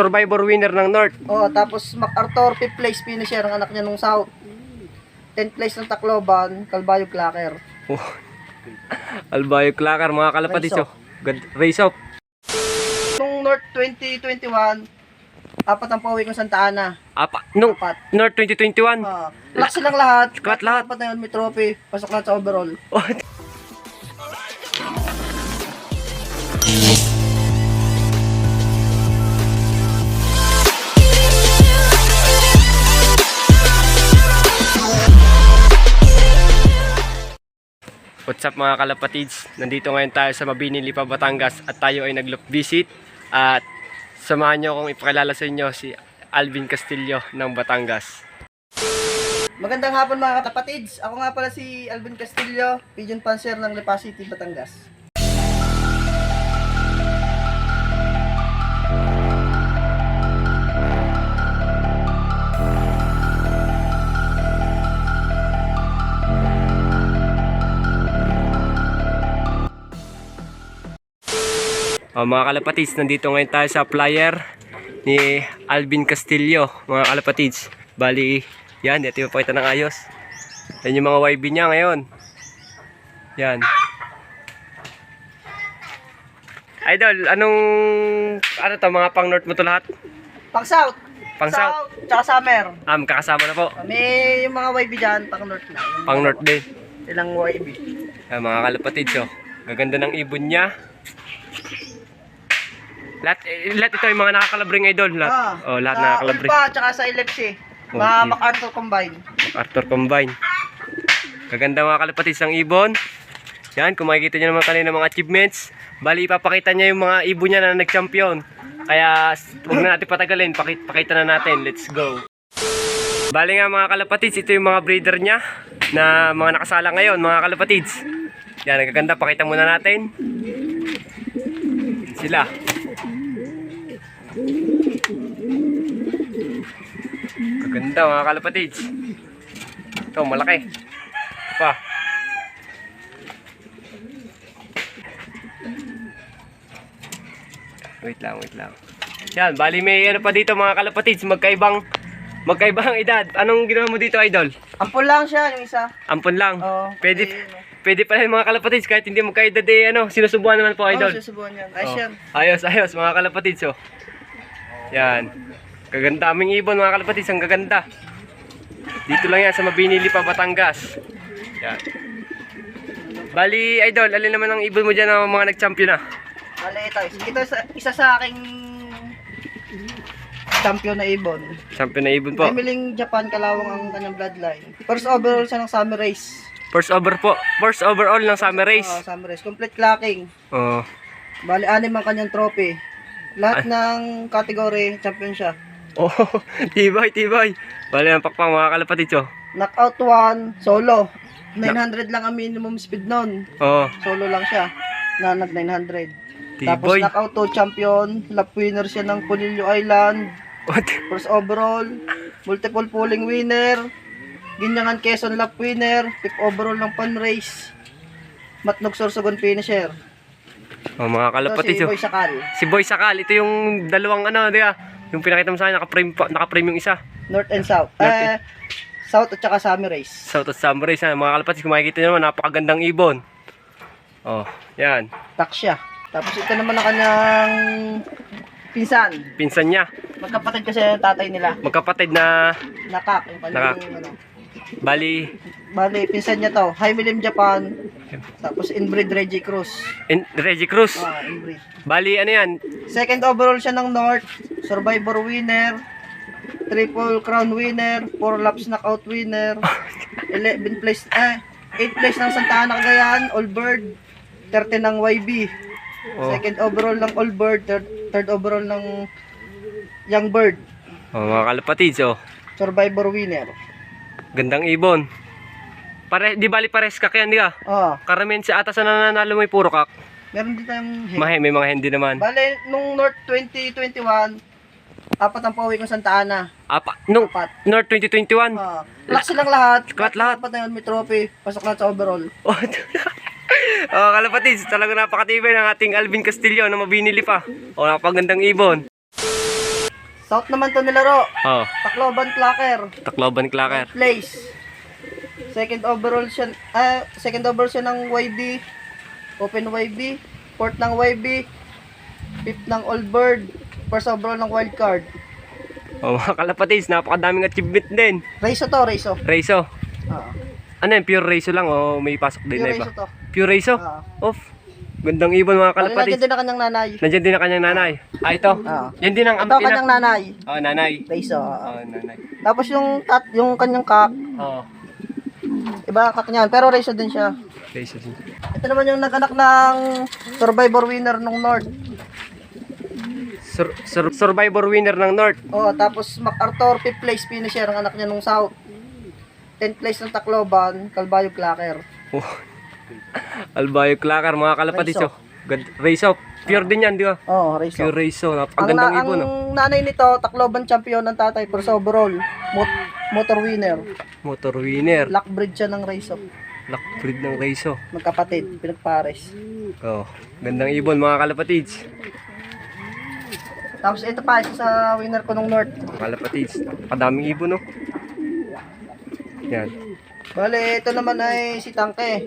survivor winner ng North. Oh, tapos MacArthur 5th place finisher ang anak niya nung South. 10th place ng Tacloban, Calvayo Clacker. Oh. Albayo Clacker, mga kalapatids. Race Race off. Nung North 2021, apat ang pauwi kong Santa Ana. Nung Apat. North 2021. Lahat silang lahat. Lahat. Apat na yun, may trophy. Pasok lahat sa overall. Oh. What's up mga kalapatids? Nandito ngayon tayo sa Mabini, Lipa, Batangas at tayo ay nag-look visit at samahan nyo akong ipakilala sa inyo si Alvin Castillo ng Batangas. Magandang hapon mga kalapatids. Ako nga pala si Alvin Castillo, Pigeon Panzer ng Lipa City, Batangas. Mga kalapatids, nandito ngayon tayo sa flyer ni Alvin Castillo, mga kalapatids. Bali, yan, dito yung pakita ng ayos. Yan yung mga YB niya ngayon. Yan. Idol, ano to, mga pang north mo to lahat? Pang South. Pang South. Tsaka Summer. Kakasama na po. May yung mga YB dyan, pang North na. Pang north din. Ilang YB. Yan, mga kalapatids, oh. Gaganda ng ibon niya. Lahat ito yung mga nakakalabring idol. Lahat Sa nakakalabring. Ulpa, tsaka sa Elepsi. Mga Okay. MacArthur combine. MacArthur combine. Gaganda mga kalapatids ng ibon. Yan, kung makikita nyo naman kanina mga achievements. Bali, ipapakita niya yung mga ibon niya na nag-champion. Kaya, huwag na natin patagalin. Pakita na natin. Let's go. Bali nga mga kalapatids, ito yung mga breeder niya na mga nakasala ngayon, mga kalapatids. Yan, nagaganda. Pakita muna natin. Sila. Gaganda mga kalapatids. Ito, malaki. Pa. Wait lang. Yan, bali may ano pa dito mga kalapatids, magkaibang edad. Anong ginawa mo dito, idol? Ampun lang siya, yung isa. Ampon lang. Oo. Pwede pala yung mga kalapatids kahit hindi magkaedad sinusubuan naman po, idol. Susubuan yan. Ayos yan. Ayos mga kalapatids, oh. Yan. Gaganda aming ibon mga kalapatids, ang gaganda. Dito lang yan sa Mabini, Lipa, Batangas. Yan. Bali, idol, alin naman ang ibon mo dyan ng mga nag-champion na? Bale, ito isa sa aking champion na ibon. Champion na ibon po. Emiling Japan, Kalawang ang kanyang bloodline. First overall siya ng summer race. First overall ng summer race. Summer race. Complete clacking. Oh. Bale, 6 ang kanyang trophy. Lahat ng category, champion siya. Oh, tibay. Bali ang pakpang mga kalapatids, oh. Knockout 1, solo. 900 lang ang minimum speed nun. Oh, Solo lang siya. Na nag 900. Tiboy. Tapos knockout 2 champion. Lap winner siya ng Punillo Island. what? First overall. Multiple polling winner. Ginyangan Quezon lap winner. 5th overall ng pan race. Matnog Sorsogon finisher. Oh, mga kalapatids, Si oh. Boy Sakal. Si Boy Sakal, ito yung dalawang di ba? Yung pinakita mo sa akin, naka-frame yung isa. North and South. North South at saka Summer race. South at Summer race, mga kalapatids, kung makikita nyo naman, napakagandang ibon. Oh, yan. Tak siya. Tapos ito naman ang kanyang pinsan. Pinsan niya. Magkapatid kasi yung tatay nila. Magkapatid na, Nakak. Yung kanyang ano. bali, Bali, pinsan niya to. High Milim Japan. Tapos inbreed Reggie Cruz. Reggie Cruz. Inbreed. Bali, ano yan? Second overall siya ng North. Survivor winner. Triple crown winner. 4 laps knockout winner. 8 place ng Santa Ana Cagayan. All bird. 13 ng YB. Oh. Second overall ng All bird. Third overall ng Young bird. Oh, mga kalapatids, oh. Survivor winner. Gandang ibon. Di bali pares kak yan, di ba? Karamihan si ata sa nananalo may puro kak. Meron din tayong May mga hindi naman. Bale, nung North 2021, apat ang pauwi kong Santa Ana. Nung Apat. North 2021. Lahat silang lahat. Lahat. Apat na yun, may trophy. Pasok lahat sa overall. Oh, kalapatids, talaga napakatibay ng ating Alvin Castillo na mabinili pa. Oh, napagandang ibon. South naman to nilaro. Oh, Tacloban Clacker. Tacloban Clacker. Place. Second overall siya ng YB. Open YB. Fourth ng YB. Fifth ng Old Bird. First overall ng wild card. Oh, mga kalapatids, napakadaming achievement din. Raiso to, Raiso. Raiso. Oo. Ano yan, pure Raiso lang o may pasok din Pure na iba? Raiso to. Pure Raiso? Oo. Off. Gandang ibon mga Nandiyan kalapatids. din na kanyang nanay. Nandiyan din ang kanyang nanay. Ah, ito. Oo. Yan din ang Ito kanyang nanay. Oh, nanay. Raiso. Oo. Oh, nanay. Tapos yung kanyang kak. Oh, Iba kak niyan. Pero Raiso din siya. Raiso din. Ito naman yung nag-anak ng Survivor winner nung North. Survivor winner ng North. Oh, tapos MacArthur 5th place finisher ang anak niya nung South. 10th place ng Tacloban, Calbayo Clacker. Oh. Albayo Clacker, mga kalapatids. Raiso. Oh. Raiso. Pure din yan, di ba? Oh, Raiso. Pure Raiso. Napakagandang ibon. Ang Oh. nanay nito, Tacloban champion ng tatay, first overall. Motor winner. Motor winner. Lockbreed siya ng Raiso. Lockbreed ng Raiso. Magkapatid, pinagpares. Oh. Gandang ibon, mga kalapatids. Tapos ito pa, isa sa winner ko nung North. Mga kalapatids. Napakadaming ibon, no? Yan. Bale, ito naman ay si Tangke.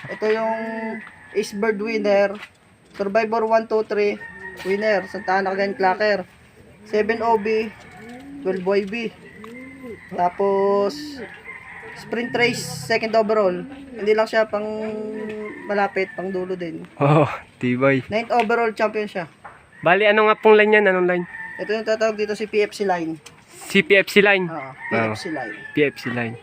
Ito yung Ace Bird winner. Survivor 1, 2, 3 winner. Santa Ana Cagayan Clacker. 7 OB, 12 YB. Tapos sprint race, second overall. Hindi lang siya pang malapit, pang dulo din. Oh, tibay. 9th overall champion siya. Bali, ano nga pong line yan? Anong line? Ito yung tatawag dito si PFC line. CPFC line. PFC line. PFC line.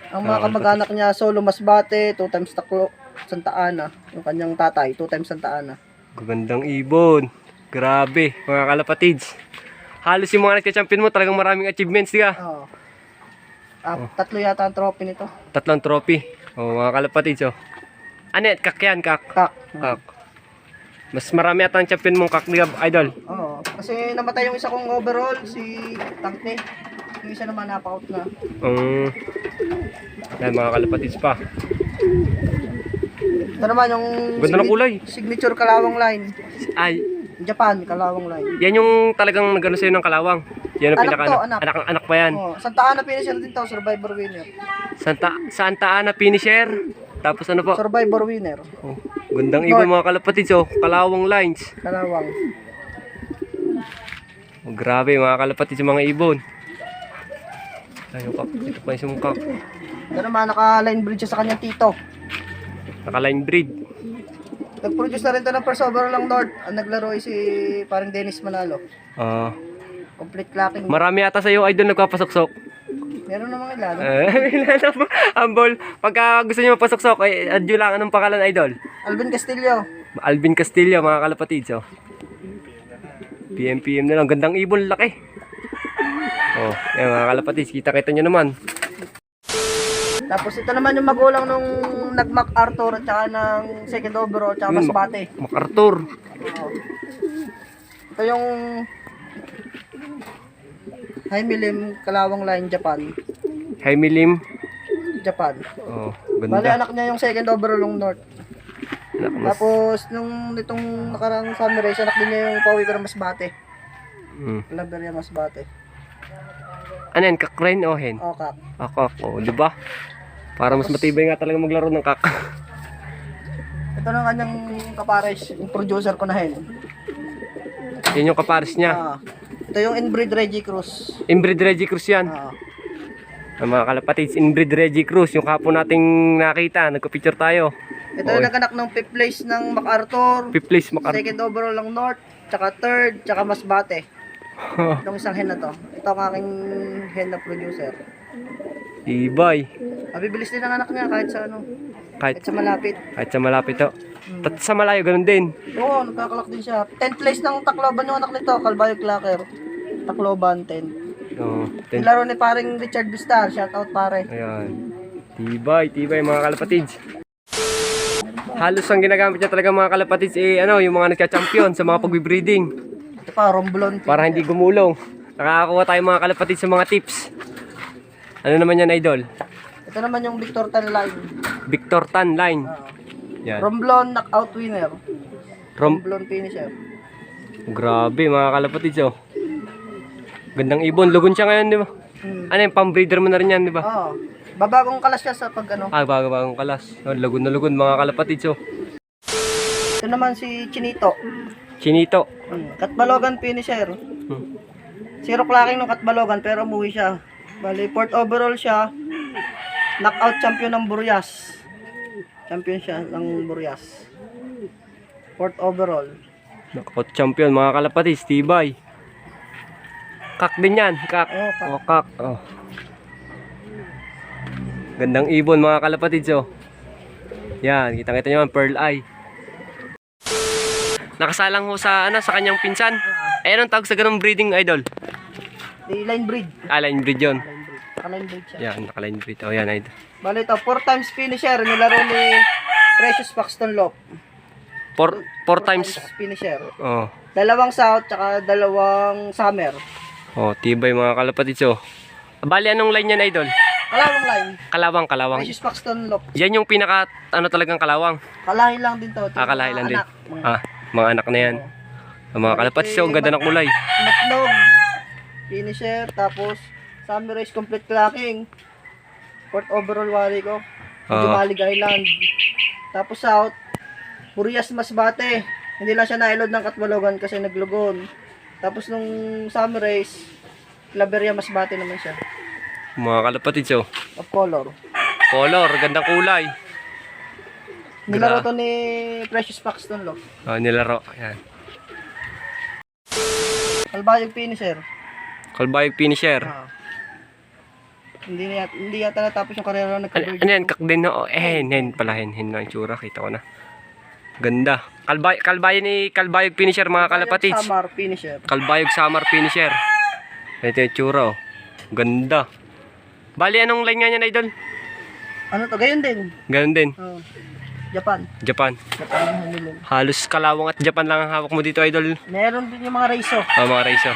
Ang mga kamag-anak niya, Solo Masbate, 2 times Taclo, Santa Ana. Yung kanyang tatay, 2 times Santa Ana. Gagandang ibon. Grabe, mga kalapatids. Halos yung mga nagka-champion mo, talagang maraming achievements, di ka? Oo. Tatlo yata ang trophy nito. 3 trophy. Oh, mga kalapatids, oh. Ano yan? Kak yan, kak. Kak. Kak. Mas marami ata ang champion mong kak, di ka, idol? Oo. Kasi namatay yung isa kong overall, si Tangke. Yung isa naman napa-out na. Yan, mga kalapatids pa. Ito naman yung Ganda ng kulay. signature Kalawang line. Ay, Japan, Kalawang line. yan yung talagang nagano sa'yo ng kalawang. Yan ang Anak pinaka to, anak. anak pa yan. Oo. Santa Ana finisher din to, Survivor winner. Santa Ana finisher. Tapos ano po? Survivor winner. Oh, gandang ibon mga kalapatids, oh. Kalawang lines. Kalawang. Oh, grabe mga kalapatids yung mga ibon. Ayun, kak. Ito pa yung sumukak. Ito naman, naka-line breed siya sa kanyang tito. Naka-line breed. Nag-produce na rin to ng first overall lang North. Ang naglaro ay si parang Dennis Manalo. Ah, Complete clapping. marami ata sa'yo, idol, nagpapasuksok. Meron namang ilan. Ambol, pagka gusto nyo mapasuksok, ay add nyo lang. Anong pangalan, idol? Alvin Castillo. Alvin Castillo, mga kalapatids, oh. PM na lang. Gandang ibon, laki. Oh, yan mga kalapatids, kita-kita nyo naman. Tapos ito naman yung magulang nung nag-MacArthur at saka ng second overall at saka Masbate. MacArthur. Oo. Ito yung Jaime Lim, Kalawang Line, Japan. Jaime Lim. Japan. Oh, Bali, ganda. anak niya yung second overall ng North. Anak, mas, Tapos, nung nitong nakarang summer race, anak din niya yung pauwi ko ng Masbate. Laberia Masbate. ano yan, kak rin o hen? O, kak. Kak, oh, di ba? Para mas matibay nga talaga maglaro ng kak. Ito na kanyang kapares, yung producer ko na hen. Yan yung kapares niya. Ito yung inbreed Reggie Cruz. Inbreed Reggie Cruz yan. Ang mga kalapatids, inbreed Reggie Cruz. Yung kapon nating nakita, nagka-picture tayo. Ito yung naganak ng 5th place ng MacArthur. 5th place, MacArthur. Second overall ng North, tsaka third, tsaka Masbate. Itong isang hen na to. Ito ang aking hen na producer. Ibay. Mabibilis din ang anak niya kahit sa ano, Kahit, kahit sa malapit. kahit sa malapit to. At sa malayo, ganun din. Oo, nagkakalak din siya. 10th place ng Tacloban yung anak nito, Calbayo Clacker. Tacloban 10. Oh, Nilaro ni paring Richard Bistar, shout out pare. ayan. Tibay mga kalapatids. Halos ang ginagamit niya talaga mga kalapatids ano, yung mga nagka-champion sa mga pag-breeding. Ito pa, Romblon. Para hindi gumulong. Nakakakuha tayo mga kalapatids sa mga tips. Ano naman yan, idol? Ito naman yung Victor Tan line. Victor Tan line. Yan. Romblon knockout winner. Romblon finisher. Grabe mga kalapatids, oh. Gandang ibon. Lugon siya ngayon, di ba? Ano yung pang-breeder mo na rin yan, di ba? Oo. Babagong kalas siya sa pag ano. Ah, bagong kalas. Oh, lagun na lagun mga kalapatids. Oh. Ito naman si Chinito. Chinito. Katbalogan finisher. Zero clacking ng Katbalogan pero umuwi siya. Bali, fourth overall siya. Knockout champion ng Burias. Champion siya ng Burias. Fourth overall. Knockout champion mga kalapatids. Tibay. Kak din yan. Kak. Oh, kak. Oh, kak. Oh. Gandang ibon mga kalapatids. Oh. Yan. Kitang-kita nyo man. Pearl eye. Nakasalang ho sa, ano, sa kanyang pinsan. Eh, anong tawag sa ganong breeding, idol? Di line breed. Ah, line breed yun. Line breed siya. Yan, naka-line breed. Oh, yan, idol. Bali ito, 4 times finisher. Nilaro ni Precious Paxton Lop. Four times. Finisher. Oh. Dalawang south, tsaka dalawang summer. Oh, tibay mga kalapatids. Oh. Bali, anong line yan, idol? Kalawang line. Kalawang. Precious Paxton Lop. Yan yung pinaka, ano talagang kalawang. Kalahi lang din to. Ah, kalahi lang din. Anak. Ah, mga anak na yan. Ang mga kalapatids. Oh, ang ganda ng kulay. Matlog. Finisher. Tapos, summer race complete clacking. Fourth overall wari ko. Jumalig Island. Tapos south. Burias Masbate. Hindi lang siya nailod ng Katbalogan kasi naglugon. Tapos nung summer race, Claveria Masbate naman siya. Mga kalapatids. Oh. Of color. Color, gandang kulay. Nilaro to ni Precious Paxton Lop. Oh, nilaro. Yan. Kalbayog finisher. Kalbayog finisher. Hindi yata natapos yung karera ng Ano yan? Kak din. Oh, hen pala. Hen na yung tsura. Kita ko na. Ganda. Kalbayog finisher mga kalapatids. Summer finisher. Kalbayog summer finisher. Ito yung tsura. Oh. Ganda. Bali, anong line nga niyan, idol? Ano to? Gayon din. Ganun din. Japan. Japan. Japan yung nilin. Halos kalawang at Japan lang ang hawak mo dito, idol. Meron din yung mga raiso. Oh, mga raiso.